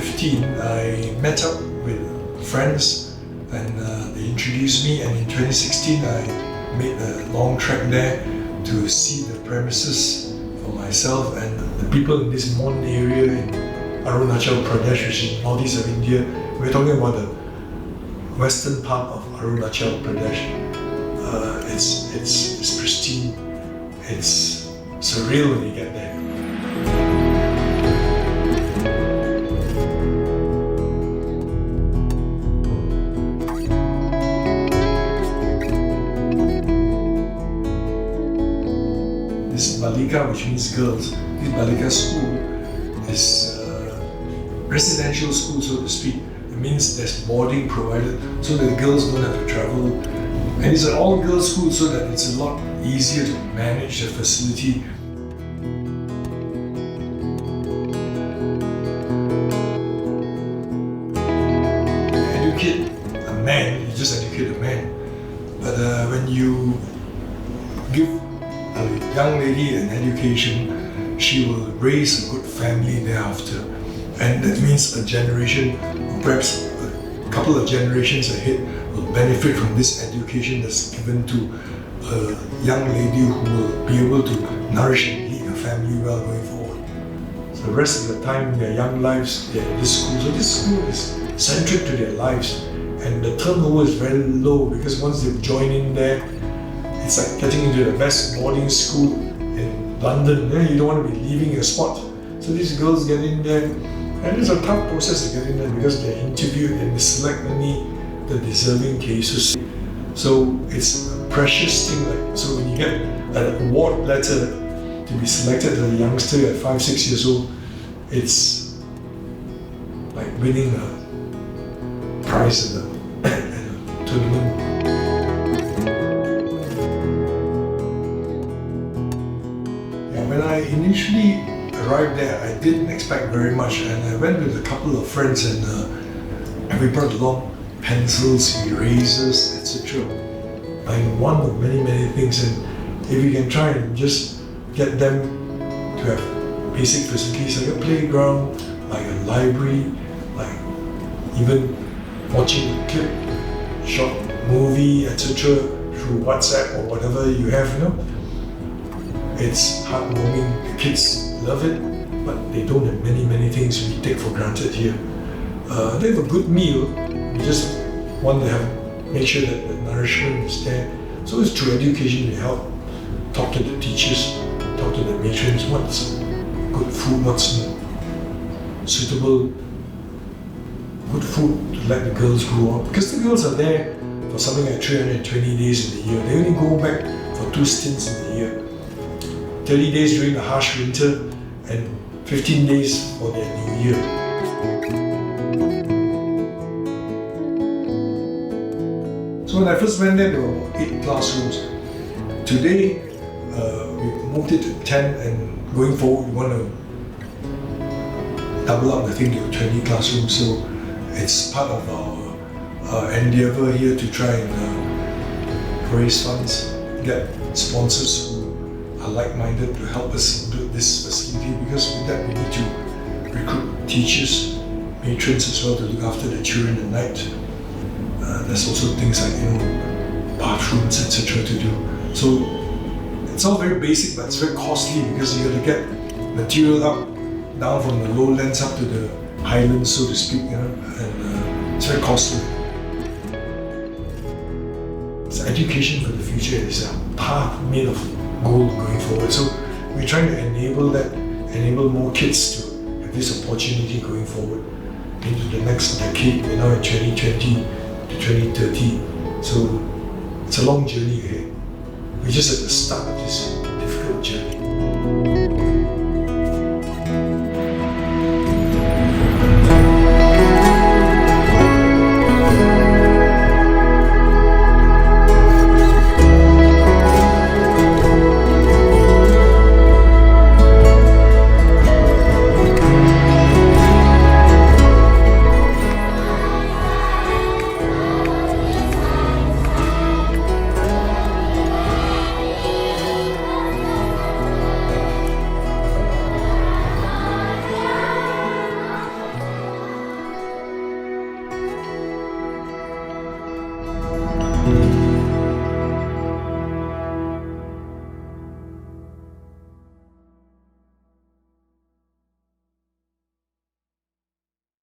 2015, I met up with friends and they introduced me, and in 2016 I made a long trek there to see the premises for myself and the people in this Mon area in Arunachal Pradesh, which is northeast of India. We're talking about the western part of Arunachal Pradesh. It's pristine, it's surreal when you get there. This Balika, which means girls, this Balika school is a residential school, so to speak. It means there's boarding provided so that the girls don't have to travel. And it's an all-girls school so that it's a lot easier to manage the facility. Educate a man, you just educate a man. But when you give a young lady an education, she will raise a good family thereafter. And that means a generation, or perhaps a couple of generations ahead, will benefit from this education that's given to a young lady who will be able to nourish and lead a family well going forward. So the rest of the time in their young lives, they're in this school. So this school is centric to their lives, and the turnover is very low because once they've joined in there, it's like getting into the best boarding school in London. You don't want to be leaving your spot. So these girls get in there, and it's a tough process to get in there because they're interviewed and they select only the deserving cases. So it's a precious thing. So when you get an award letter to be selected as a youngster at 5-6 years old, it's like winning a prize at a tournament. When I initially arrived there, I didn't expect very much, and I went with a couple of friends, and we brought along pencils, erasers, etc. And one of many things, and if we can try and just get them to have basic facilities like a playground, like a library, like even watching a clip, short movie, etc. through WhatsApp or whatever you have, it's heartwarming. The kids love it, but they don't have many things we take for granted here. They have a good meal. We just want to make sure that the nourishment is there. So it's through education we help talk to the teachers, talk to the matrons, what's good food, what's suitable good food to let the girls grow up. Because the girls are there for something like 320 days in the year. They only go back for 2 stints in the year. 30 days during the harsh winter and 15 days for their new year. So when I first went there were about 8 classrooms. Today, we moved it to 10, and going forward we want to double up the thing to 20 classrooms. So it's part of our endeavour here to try and raise funds, get sponsors who are like-minded to help us build this facility, because with that we need to recruit teachers, matrons as well to look after the children at night. There's also things like bathrooms, etc. to do. So it's all very basic, but it's very costly because you got to get material down from the lowlands up to the highlands, so to speak, and it's very costly. It's education for the future. It's a path made of gold going forward. So we're trying to enable more kids to have this opportunity going forward into the next decade. We're now in 2020 to 2030. So it's a long journey ahead. We're just at the start of this difficult journey.